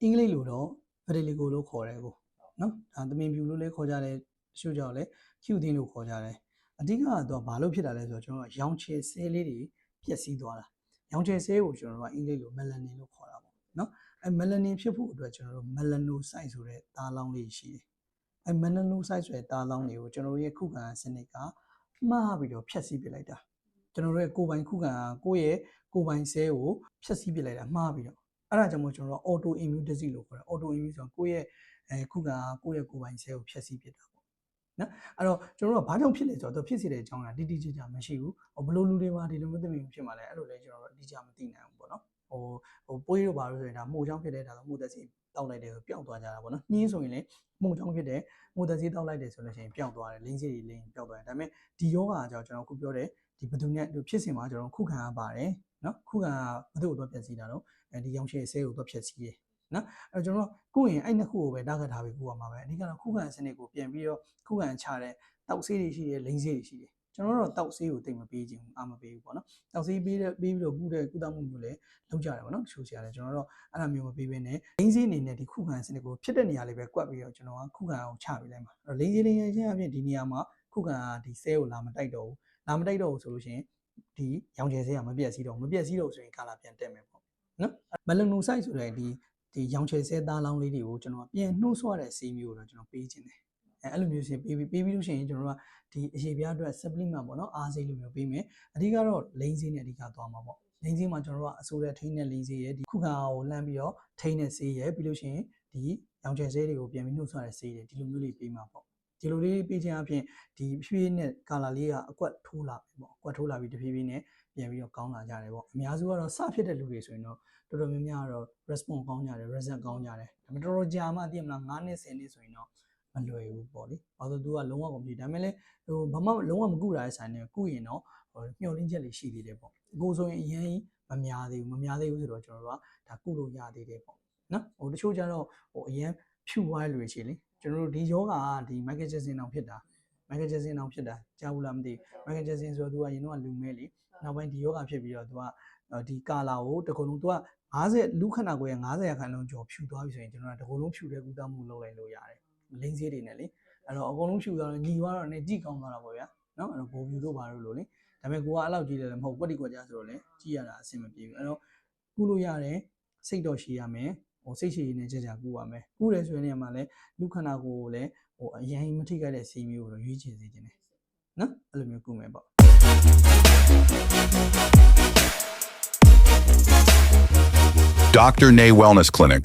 အင်္ဂလိပ်လိုတော့ vitiligo လို့ခေါ်တယ်ကိုနော်ဒါသမင်ပြူလို့လည်းခေါ်ကြတယ်တချို့ကြောင့်လည်း Q10 လို့ခေါ်ကြတယ်အဓိကတော့ဘာလို့ဖြစ်တာလဲဆိုတော့ကျွန်တော်ရောင်ချယ်ဆဲလေးတွေပျက်စီးသွားတာရောင်ချယ်ဆဲကိုကျွန်တော်တို့ကအင်္ဂလိပ်လို melanin လို့ခေါ်တာပေါ့နော်အဲ melanin ဖြစ်ဖို့အတွက်ကျွန်တော်တို့ melanocyte ဆိုတဲ့သားလောင်းလေးရှိတယ်အဲ melanocyte ဆိုတဲ့သားလောင်းတွေကိုကျွန်တော်တို့ရဲ့ခုခံစနစ်ကမှားပြီးတော့ဖျက်ဆီးပစ်လိုက်တာကျွန်တော်တို့ရဲ့ကိုယ်ပိုင်ခုခံကိုယ့်ရဲ့ကိုယ်ပိုင်ဆဲကိုဖျက်ဆီးပစ်လိုက်တာမှားပြီးတော့အဲ့ဒါကြောင့်မို့ကျွန်တော်တို့ auto immune disease လို့ခေါ်တယ် auto immune ဆိုတော့ကိုယ့်ရဲ့ခုခံကိုယ့်ရဲ့ကိုယ်ပိုင်ဆဲကိုဖျက်ဆီးပစ်တာပေါ့နော်အဲ့တော့ကျွန်တော်တို့ကဘာကြောင့်ဖြစ်လဲဆိုတော့ဖြစ်စေတဲ့အကြောင်းကတိတိကျကျမရှိဘူးဘလို့လူတွေမှာဒီလိုမျိုးသမီးဖြစ်မှာလဲအဲ့လိုလဲကျွန်တော်တို့အတိအကျမသိနိုင်ဘူးပေါ့နော်ပွေးတို့ပါလို့ဆိုရင်ဒါမှုချောင်းဖြစ်တဲ့ဒါဆိုမှုသက်စီတောက်လိုက်တယ်ဆိုပျောက်သွားကြတာပေါ့နော်နှင်းဆိုရင်လည်းမှုချောင်းဖြစ်တဲ့မှုသက်စီတောက်လိုက်တယ်ဆိုလို့ရှိရင်ပျောက်သွားတယ်လိမ့်စီတွေလိမ့်ပျောက်သွားတယ်ဒါပေမဲ့ဒီယောဂါကြောင့်ကျွန်တော်ခုပြောတဲ့ဒီဘယ်သူနဲ့ဖြစ်စဉ်မှာကျွန်တော်ခုခံရပါတယ်နော်ခုခံဘယ်သူ့ကိုတော့ပြည့်စည်တာတော့ဒီရောင်ချယ်ဆဲကိုတော့ဖြည့်ဆည်းတယ်နော်အဲ့တော့ကျွန်တော်ကိုယ့်ရင်အဲ့နှစ်ခုကိုပဲတားခတ်ထားပြီးကိုရမှာပဲအဓိကတော့ခုခံစနစ်ကိုပြန်ပြီးတော့ခုခံချတဲ့တောက်ဆေးတွေရှိတယ်လိမ့်ဆေးတွေရှိတယ်ကျွန်တော်တို့တော့တောက်ဆေးကိုတိတ်မပေးခြင်းဘူးမပေးဘူးပေါ့နော်တောက်ဆေးပေးပြီးတော့ကုတဲ့ကုသမှုမျိုးလည်းလုပ်ကြတယ်ပေါ့နော်ချိုးချရတယ်ကျွန်တော်တို့အဲ့လိုမျိုးမပေးဘဲနဲ့လိမ့်ဆေးအနေနဲ့ဒီခုခံစနစ်ကိုဖြစ်တဲ့နေရာလေးပဲကွက်ပြီးတော့ကျွန်တော်ကခုခံအောင်ချပေးလိုက်မှာအဲ့တော့လိမ့်ဆေးချင်းအဖြစ်ဒီနေရာမှာခုခံဒီဆဲကိုလာမတိုက်တော့ဘူးဆိုလို့ရှိရင်ဒီရောင်ချယ်ဆဲကမပြည့်စည်တော့ဆိုရင်ကာလာပြန်တက်မယ်ပေါ့နော် melanocyte ဆိုတဲ့ဒီရောင်ချယ်ဆဲသားလောင်းလေးတွေကိုကျွန်တော်ပြန်နှိုးဆွတဲ့ဆေးမျိုးကိုတော့ကျွန်တော်ပေးခြင်းတယ်အဲ့လိုမျိုးဆေးပေးပြီးလို့ရှိရင်ကျွန်တော်တို့ကဒီအရေပြားအတွက် supplement ပေါ့နော်အားဆေးလိုမျိုးပေးမယ်အဓိကတော့လိန်ဆေးနဲ့အဓိကသွားမှာပေါ့လိန်ဆေးမှာကျွန်တော်တို့ကအဆိုတဲ့ထိန်းတဲ့လိန်ဆေးရဲ့ဒီခုခံအားကိုလှမ်းပြီးတော့ထိန်းတဲ့ဆေးရဲ့ပြီးလို့ရှိရင်ဒီရောင်ချယ်ဆဲတွေကိုပြန်ပြီးနှိုးဆွတဲ့ဆေးတွေဒီလိုမျိုးလေးပေးမှာပေါ့ဒီလိုလေးပေးခြင်းအပြင်ဒီဖြည်းဖြည်းနဲ့ကာလာလေးကအကွက်ထိုးလာပြီပေါ့အကွက်ထိုးလာပြီးတဖြည်းဖြည်းနဲ့ပြန်ပြီးတော့ကောင်းလာကြတယ်ပေါ့အများစုကတော့စဖြစ်တဲ့လူတွေဆိုရင်တော့တော်တော်များများကတော့ response ကောင်းကြတယ် result ကောင်းကြတယ်ဒါပေမဲ့တော်တော်ကြာမှသိရမလား9နှစ်10နှစ်ဆိုရင်တော့မလွယ်ဘူးပေါ့လေဘာလို့သူကလုံးဝကုန်ပြီဒါပေမဲ့လည်းဘာမှလုံးဝမကူတာရဲ့ဆိုင်နဲ့ကုရင်တော့မျှော်လင့်ချက်လေးရှိသေးတယ်ပေါ့ကိုဆိုရင်အရင်မများသေးဘူးဆိုတော့ကျွန်တော်တို့ကဒါကုလို့ရသေးတယ်ပေါ့နော်တချို့ကျတော့အရင်ဖြူသွားတဲ့လူတွေရှိလေကျွန်တော်တို့ဒီယောဂါကဒီ Michael Jackson တောင်ဖြစ်တာကြားဘူးလားမသိဘူး Michael Jackson ဆိုတော့သူကရင်တော့လူမဲလေနောက်ပိုင်းဒီယောဂါဖြစ်ပြီးတော့သူကဒီကာလာကိုတကုံလုံးသူက50လူခန္ဓာကိုယ်ရဲ့50%ကျော်ဖြူသွားပြီဆိုရင်ကျွန်တော်ကတကုံလုံးဖြူတဲ့ကုသမှုလုပ်လိုက်လို့ရတယ်လိမ့်ဆေးတွေနဲ့လေအဲ့တော့အကုန်လုံးဖြူသွားတော့ညီသွားတော့လည်းကြည့်ကောင်းသွားတာပေါ့ဗျာနော်အဲ့တော့ဘိုးဖြူတို့ပါလို့လေဒါပေမဲ့ကိုကအဲ့လောက်ကြီးတယ်လည်းမဟုတ်ကွက်တိကွက်ကြဆိုတော့လေကြည့်ရတာအဆင်မပြေဘူးအဲ့တော့ကုလို့ရတယ်စိတ်တော့ရှိရမယ်စိတ်ရှိရည်နဲ့ကြကြကုရမယ်ကုတယ်ဆိုရင်နေရာမှာလည်းလူခန္ဓာကိုယ်ကိုလည်းအရင်မထိခိုက်တဲ့ဆေးမျိုးကိုတော့ရွေးချယ်စေခြင်းတယ်နော်အဲ့လိုမျိုးကုမယ်ပေါ့Dr. Nay Wellness Clinic